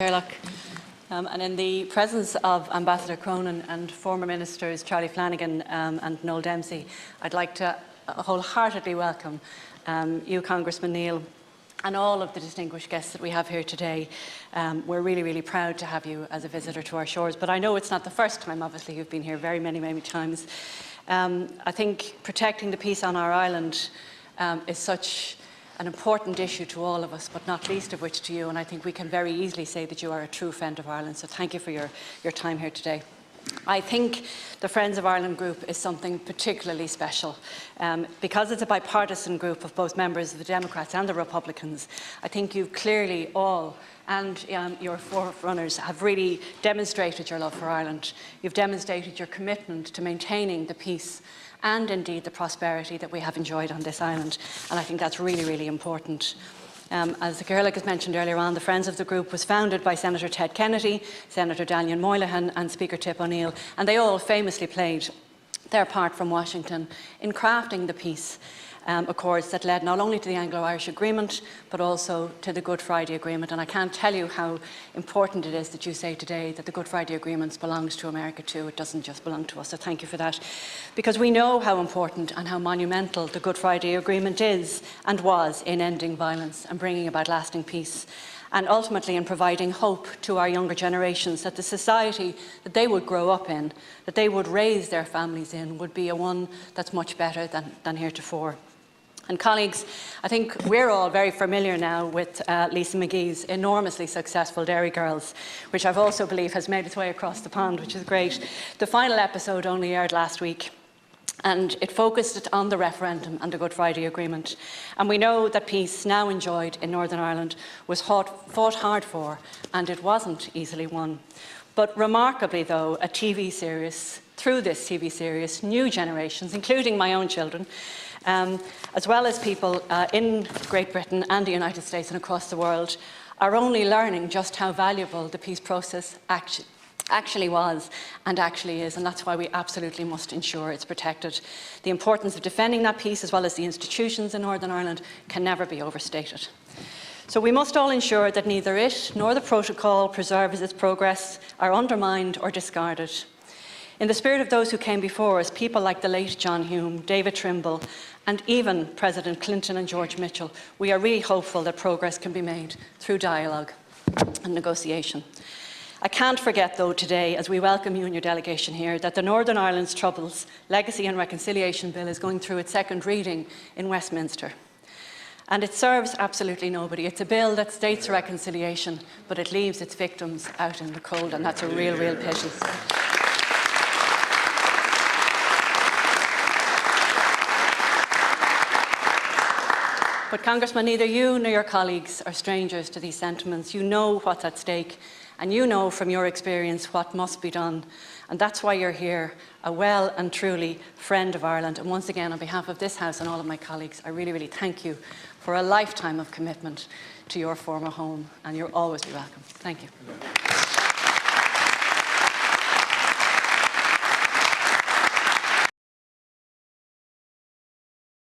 Gerlach. And in the presence of Ambassador Cronin and former Ministers Charlie Flanagan and Noel Dempsey, I'd like to wholeheartedly welcome you, Congressman Neal, and all of the distinguished guests that we have here today. We're really, really proud to have you as a visitor to our shores, but I know it's not the first time, obviously, you've been here very many, many times. I think protecting the peace on our island is such an important issue to all of us, but not least of which to you, and I think we can very easily say that you are a true friend of Ireland, so thank you for your time here today. I think the Friends of Ireland group is something particularly special. Because it's a bipartisan group of both members of the Democrats and the Republicans, I think you've clearly all, and your forerunners, have really demonstrated your love for Ireland. You've demonstrated your commitment to maintaining the peace and indeed the prosperity that we have enjoyed on this island. And I think that's really, really important. As Gerlach has mentioned earlier on, the Friends of the Group was founded by Senator Ted Kennedy, Senator Daniel Moynihan and Speaker Tip O'Neill, and they all famously played their part from Washington in crafting the peace accords that led not only to the Anglo-Irish Agreement, but also to the Good Friday Agreement. And I can't tell you how important it is that you say today that the Good Friday Agreement belongs to America too. It doesn't just belong to us, so thank you for that. Because we know how important and how monumental the Good Friday Agreement is and was in ending violence and bringing about lasting peace, and ultimately in providing hope to our younger generations that the society that they would grow up in, that they would raise their families in, would be a one that's much better than heretofore. And colleagues, I think we're all very familiar now with Lisa McGee's enormously successful Dairy Girls, which I also believe has made its way across the pond, which is great. The final episode only aired last week, and it focused on the referendum and the Good Friday Agreement. And we know that peace now enjoyed in Northern Ireland was fought hard for, and it wasn't easily won. But remarkably though, through this TV series, new generations, including my own children, as well as people in Great Britain and the United States and across the world, are only learning just how valuable the peace process actually was and actually is, and that's why we absolutely must ensure it's protected. The importance of defending that peace, as well as the institutions in Northern Ireland, can never be overstated. So we must all ensure that neither it nor the protocol preserves its progress, are undermined or discarded. In the spirit of those who came before us, people like the late John Hume, David Trimble, and even President Clinton and George Mitchell, we are really hopeful that progress can be made through dialogue and negotiation. I can't forget, though, today, as we welcome you and your delegation here, that the Northern Ireland's Troubles Legacy and Reconciliation Bill is going through its second reading in Westminster. And it serves absolutely nobody. It's a bill that states reconciliation, but it leaves its victims out in the cold, and that's a real, real pity. But Congressman, neither you nor your colleagues are strangers to these sentiments. You know what's at stake, and you know from your experience what must be done. And that's why you're here, a well and truly friend of Ireland. And once again, on behalf of this House and all of my colleagues, I really, really thank you for a lifetime of commitment to your former home, and you'll always be welcome. Thank you.